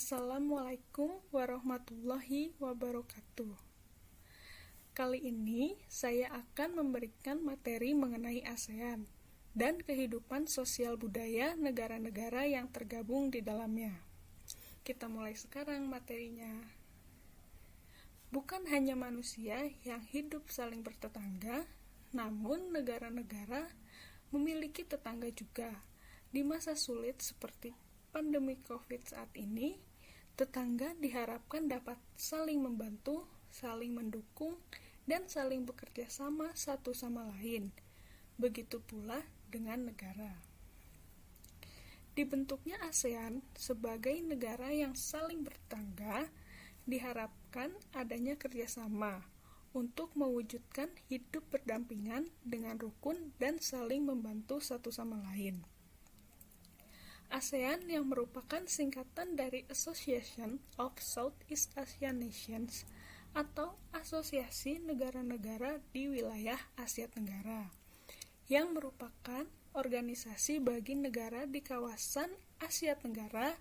Assalamualaikum warahmatullahi wabarakatuh. Kali ini saya akan memberikan materi mengenai ASEAN dan kehidupan sosial budaya negara-negara yang tergabung di dalamnya. Kita mulai sekarang materinya. Bukan hanya manusia yang hidup saling bertetangga, namun negara-negara memiliki tetangga juga. Di masa sulit seperti pandemi COVID saat ini, tetangga diharapkan dapat saling membantu, saling mendukung, dan saling bekerja sama satu sama lain. Begitu pula dengan negara. Dibentuknya ASEAN sebagai negara yang saling bertetangga, diharapkan adanya kerjasama untuk mewujudkan hidup berdampingan dengan rukun dan saling membantu satu sama lain. ASEAN yang merupakan singkatan dari Association of Southeast Asian Nations atau Asosiasi Negara-Negara di Wilayah Asia Tenggara, yang merupakan organisasi bagi negara di kawasan Asia Tenggara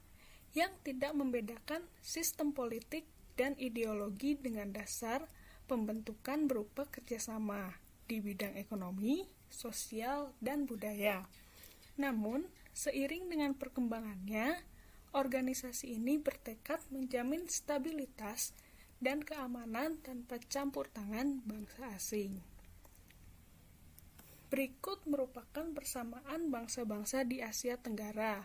yang tidak membedakan sistem politik dan ideologi dengan dasar pembentukan berupa kerjasama di bidang ekonomi, sosial, dan budaya. Namun, seiring dengan perkembangannya, organisasi ini bertekad menjamin stabilitas dan keamanan tanpa campur tangan bangsa asing. Berikut merupakan persamaan bangsa-bangsa di Asia Tenggara.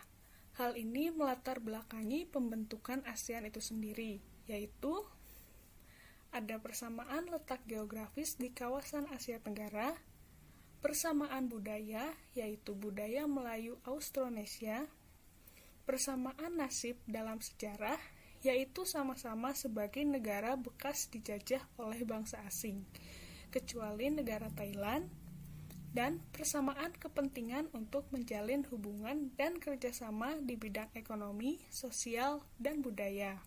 Hal ini melatar belakangi pembentukan ASEAN itu sendiri, yaitu ada persamaan letak geografis di kawasan Asia Tenggara, persamaan budaya, yaitu budaya Melayu Austronesia, persamaan nasib dalam sejarah, yaitu sama-sama sebagai negara bekas dijajah oleh bangsa asing, kecuali negara Thailand, dan persamaan kepentingan untuk menjalin hubungan dan kerjasama di bidang ekonomi, sosial, dan budaya.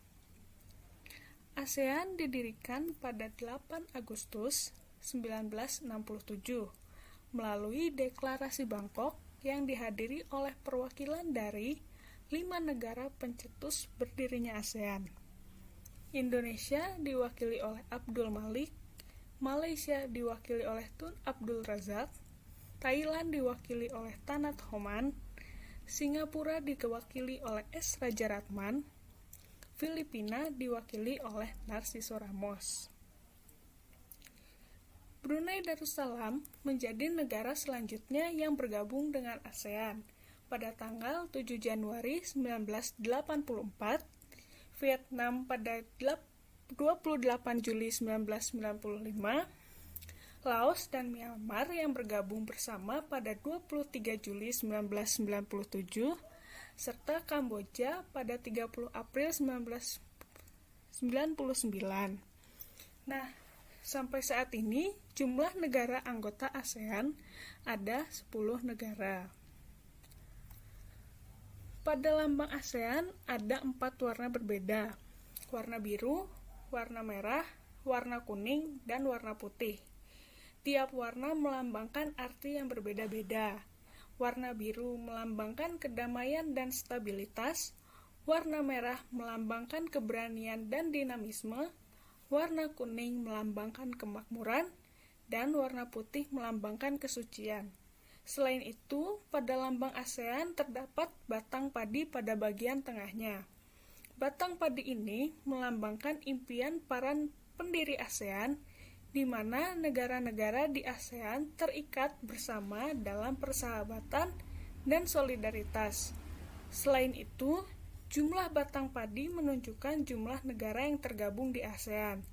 ASEAN didirikan pada 8 Agustus 1967 melalui Deklarasi Bangkok yang dihadiri oleh perwakilan dari 5 negara pencetus berdirinya ASEAN. Indonesia diwakili oleh Abdul Malik, Malaysia diwakili oleh Tun Abdul Razak, Thailand diwakili oleh Tanat Homan, Singapura diwakili oleh S. Rajaratman, Filipina diwakili oleh Narciso Ramos. Brunei Darussalam menjadi negara selanjutnya yang bergabung dengan ASEAN pada tanggal 7 Januari 1984, Vietnam pada 28 Juli 1995, Laos dan Myanmar yang bergabung bersama pada 23 Juli 1997, serta Kamboja pada 30 April 1999. Nah, sampai saat ini, jumlah negara anggota ASEAN ada 10 negara. Pada lambang ASEAN ada 4 warna berbeda, warna biru, warna merah, warna kuning, dan warna putih. Tiap warna melambangkan arti yang berbeda-beda. Warna biru melambangkan kedamaian dan stabilitas, warna merah melambangkan keberanian dan dinamisme, warna kuning melambangkan kemakmuran, dan warna putih melambangkan kesucian. Selain itu, pada lambang ASEAN terdapat batang padi pada bagian tengahnya. Batang padi ini melambangkan impian para pendiri ASEAN, di mana negara-negara di ASEAN terikat bersama dalam persahabatan dan solidaritas. Selain itu, jumlah batang padi menunjukkan jumlah negara yang tergabung di ASEAN.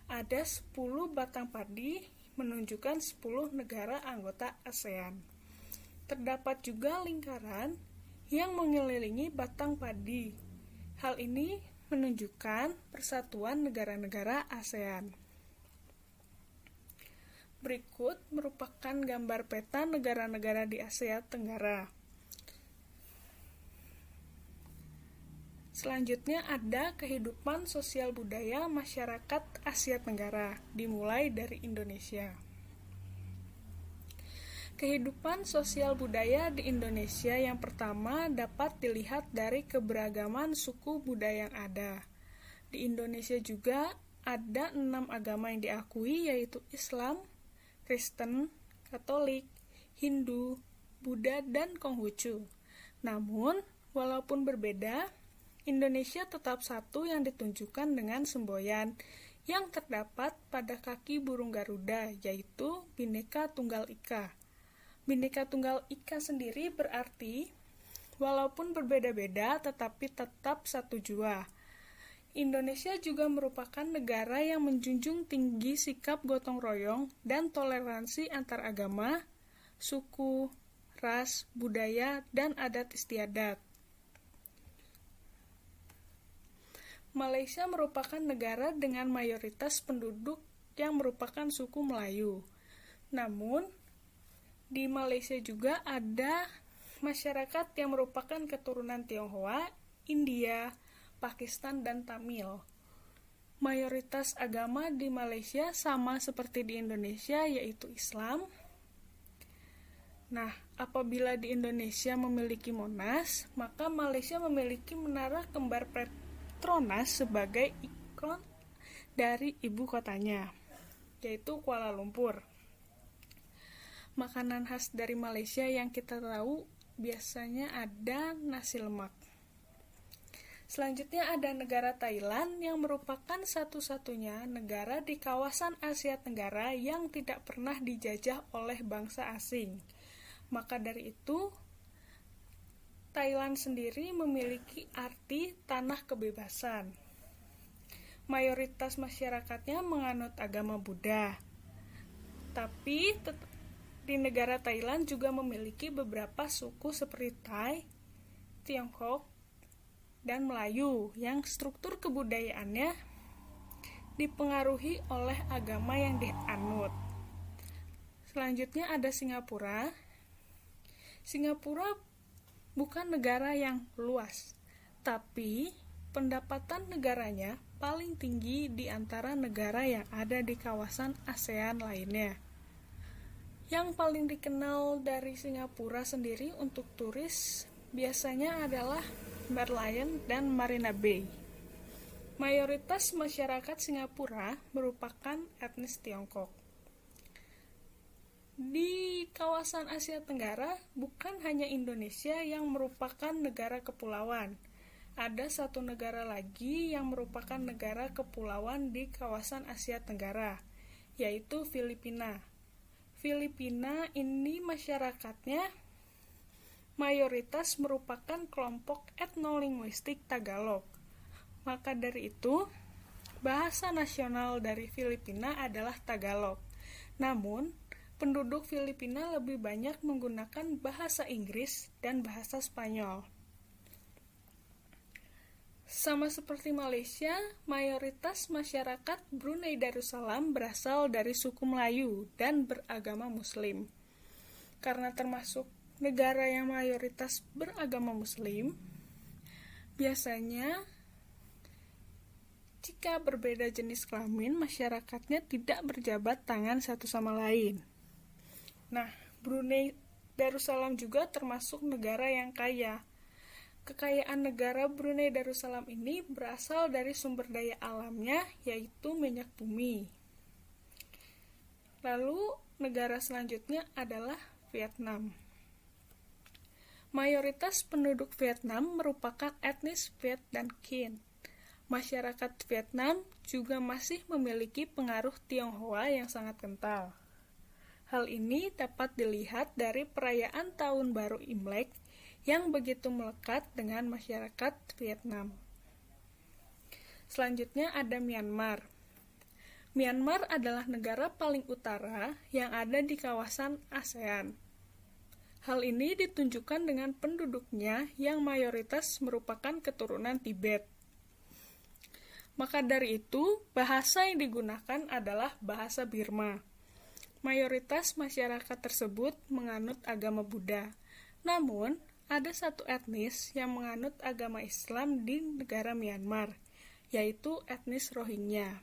Ada 10 batang padi menunjukkan 10 negara anggota ASEAN. Terdapat juga lingkaran yang mengelilingi batang padi. Hal ini menunjukkan persatuan negara-negara ASEAN. Berikut merupakan gambar peta negara-negara di Asia Tenggara. Selanjutnya ada kehidupan sosial budaya masyarakat Asia Tenggara, dimulai dari Indonesia. Kehidupan sosial budaya di Indonesia yang pertama dapat dilihat dari keberagaman suku budaya yang ada. Di Indonesia juga ada 6 agama yang diakui, yaitu Islam, Kristen, Katolik, Hindu, Buddha, dan Konghucu. Namun, walaupun berbeda, Indonesia tetap satu yang ditunjukkan dengan semboyan yang terdapat pada kaki burung Garuda, yaitu Bhinneka Tunggal Ika. Bhinneka Tunggal Ika sendiri berarti walaupun berbeda-beda tetapi tetap satu jua. Indonesia juga merupakan negara yang menjunjung tinggi sikap gotong royong dan toleransi antar agama, suku, ras, budaya, dan adat istiadat. Malaysia merupakan negara dengan mayoritas penduduk yang merupakan suku Melayu. Namun, di Malaysia juga ada masyarakat yang merupakan keturunan Tionghoa, India, Pakistan, dan Tamil. Mayoritas agama di Malaysia sama seperti di Indonesia, yaitu Islam. Nah, apabila di Indonesia memiliki Monas, maka Malaysia memiliki Menara Kembar Petronas sebagai ikon dari ibu kotanya, yaitu Kuala Lumpur. Makanan khas dari Malaysia yang kita tahu biasanya ada nasi lemak. Selanjutnya ada negara Thailand yang merupakan satu-satunya negara di kawasan Asia Tenggara yang tidak pernah dijajah oleh bangsa asing. Maka dari itu, Thailand sendiri memiliki arti tanah kebebasan. Mayoritas masyarakatnya menganut agama Buddha. Tapi di negara Thailand juga memiliki beberapa suku seperti Thai, Tiongkok, dan Melayu yang struktur kebudayaannya dipengaruhi oleh agama yang dianut. Selanjutnya ada Singapura. Singapura bukan negara yang luas, tapi pendapatan negaranya paling tinggi di antara negara yang ada di kawasan ASEAN lainnya. Yang paling dikenal dari Singapura sendiri untuk turis biasanya adalah Merlion dan Marina Bay. Mayoritas masyarakat Singapura merupakan etnis Tiongkok. Di kawasan Asia Tenggara, bukan hanya Indonesia yang merupakan negara kepulauan. Ada satu negara lagi yang merupakan negara kepulauan di kawasan Asia Tenggara, yaitu Filipina. Filipina ini masyarakatnya mayoritas merupakan kelompok etnolinguistik Tagalog. Maka dari itu, bahasa nasional dari Filipina adalah Tagalog. Namun, penduduk Filipina lebih banyak menggunakan bahasa Inggris dan bahasa Spanyol. Sama seperti Malaysia, mayoritas masyarakat Brunei Darussalam berasal dari suku Melayu dan beragama Muslim. Karena termasuk negara yang mayoritas beragama Muslim, biasanya jika berbeda jenis kelamin, masyarakatnya tidak berjabat tangan satu sama lain. Nah, Brunei Darussalam juga termasuk negara yang kaya. Kekayaan negara Brunei Darussalam ini berasal dari sumber daya alamnya, yaitu minyak bumi. Lalu, negara selanjutnya adalah Vietnam. Mayoritas penduduk Vietnam merupakan etnis Viet dan Kinh. Masyarakat Vietnam juga masih memiliki pengaruh Tionghoa yang sangat kental. Hal ini dapat dilihat dari perayaan Tahun Baru Imlek yang begitu melekat dengan masyarakat Vietnam. Selanjutnya ada Myanmar. Myanmar adalah negara paling utara yang ada di kawasan ASEAN. Hal ini ditunjukkan dengan penduduknya yang mayoritas merupakan keturunan Tibet. Maka dari itu, bahasa yang digunakan adalah bahasa Birma. Mayoritas masyarakat tersebut menganut agama Buddha. Namun, ada satu etnis yang menganut agama Islam di negara Myanmar, yaitu etnis Rohingya.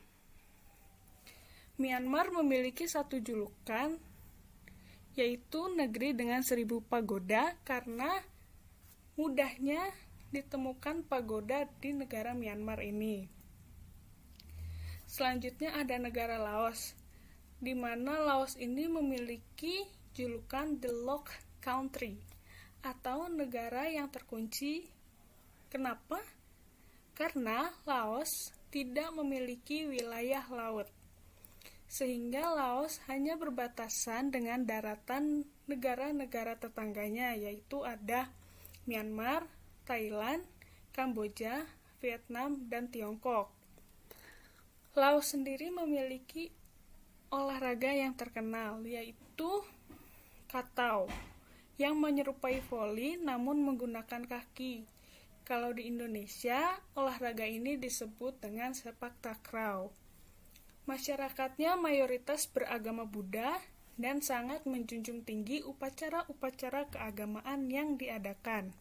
Myanmar memiliki satu julukan, yaitu negeri dengan 1000 pagoda karena mudahnya ditemukan pagoda di negara Myanmar ini. Selanjutnya ada negara Laos, di mana Laos ini memiliki julukan The Lock Country atau negara yang terkunci. Kenapa? Karena Laos tidak memiliki wilayah laut, sehingga Laos hanya berbatasan dengan daratan negara-negara tetangganya, yaitu ada Myanmar, Thailand, Kamboja, Vietnam, dan Tiongkok. Laos sendiri memiliki olahraga yang terkenal, yaitu Katau, yang menyerupai voli namun menggunakan kaki. Kalau di Indonesia, olahraga ini disebut dengan sepak takraw. Masyarakatnya mayoritas beragama Buddha dan sangat menjunjung tinggi upacara-upacara keagamaan yang diadakan.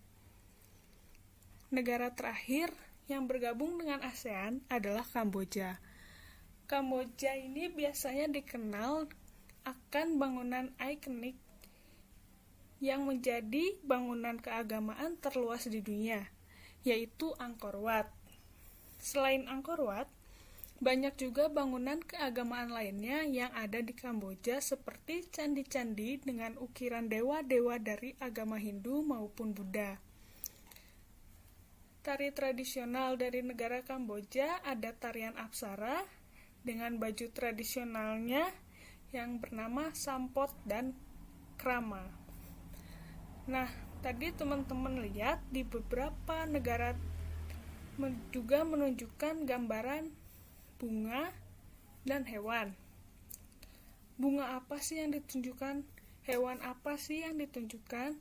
Negara terakhir yang bergabung dengan ASEAN adalah Kamboja. Kamboja ini biasanya dikenal akan bangunan ikonik yang menjadi bangunan keagamaan terluas di dunia, yaitu Angkor Wat. Selain Angkor Wat, banyak juga bangunan keagamaan lainnya yang ada di Kamboja seperti candi-candi dengan ukiran dewa-dewa dari agama Hindu maupun Buddha. Tari tradisional dari negara Kamboja ada tarian Apsara dengan baju tradisionalnya yang bernama sampot dan krama. Nah, tadi teman-teman lihat di beberapa negara juga menunjukkan gambaran bunga dan hewan. Bunga apa sih yang ditunjukkan? Hewan apa sih yang ditunjukkan?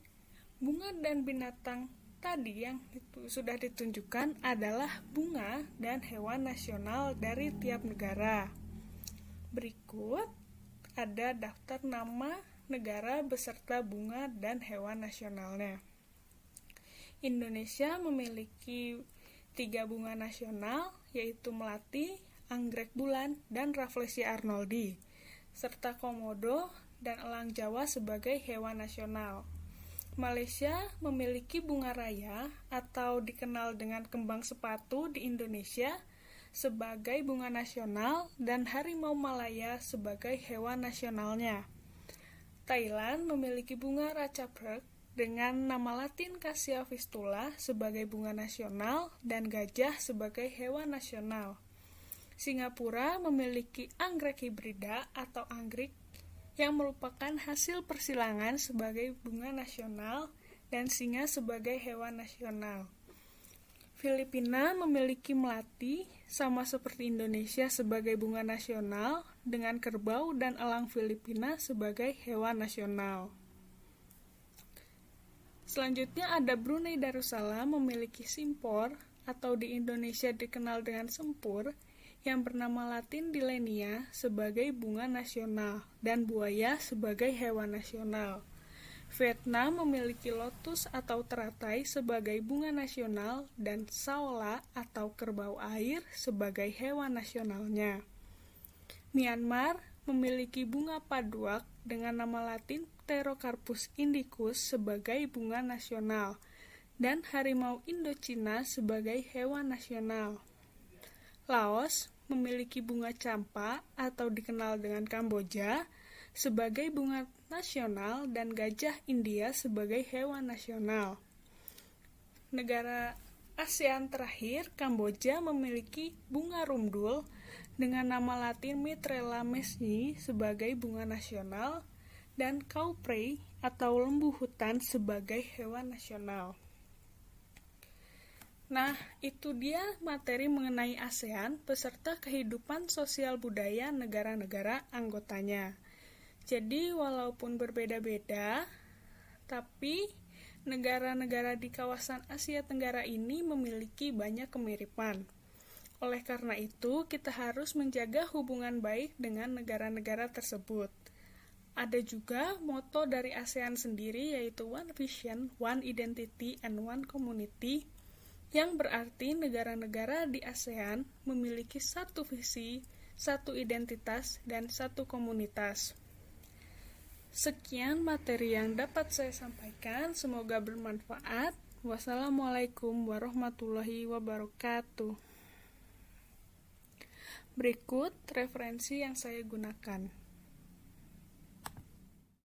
Bunga dan binatang tadi yang sudah ditunjukkan adalah bunga dan hewan nasional dari tiap negara. Berikut ada daftar nama negara beserta bunga dan hewan nasionalnya. Indonesia memiliki 3 bunga nasional, yaitu melati, anggrek bulan, dan Rafflesia arnoldi, serta komodo dan elang Jawa sebagai hewan nasional. Malaysia memiliki bunga raya atau dikenal dengan kembang sepatu di Indonesia sebagai bunga nasional dan harimau Malaya sebagai hewan nasionalnya. Thailand memiliki bunga Ratchaburi dengan nama latin Cassia fistula sebagai bunga nasional dan gajah sebagai hewan nasional. Singapura memiliki anggrek hibrida atau anggrek yang merupakan hasil persilangan sebagai bunga nasional dan singa sebagai hewan nasional. Filipina memiliki melati sama seperti Indonesia sebagai bunga nasional dengan kerbau dan elang Filipina sebagai hewan nasional. Selanjutnya ada Brunei Darussalam memiliki simpor atau di Indonesia dikenal dengan sempur yang bernama latin Dilenia sebagai bunga nasional dan buaya sebagai hewan nasional. Vietnam memiliki lotus atau teratai sebagai bunga nasional dan saola atau kerbau air sebagai hewan nasionalnya. Myanmar memiliki bunga paduak dengan nama latin Pterocarpus indicus sebagai bunga nasional dan harimau Indochina sebagai hewan nasional. Laos memiliki bunga campa atau dikenal dengan Kamboja sebagai bunga nasional dan gajah India sebagai hewan nasional. Negara ASEAN terakhir, Kamboja memiliki bunga rumdul dengan nama latin Mitrella mesni sebagai bunga nasional dan Kauprey atau lembu hutan sebagai hewan nasional. Nah, itu dia materi mengenai ASEAN beserta kehidupan sosial budaya negara-negara anggotanya. Jadi, walaupun berbeda-beda, tapi negara-negara di kawasan Asia Tenggara ini memiliki banyak kemiripan. Oleh karena itu, kita harus menjaga hubungan baik dengan negara-negara tersebut. Ada juga moto dari ASEAN sendiri, yaitu One Vision, One Identity, and One Community, yang berarti negara-negara di ASEAN memiliki satu visi, satu identitas, dan satu komunitas. Sekian materi yang dapat saya sampaikan, semoga bermanfaat. Wassalamualaikum warahmatullahi wabarakatuh. Berikut referensi yang saya gunakan.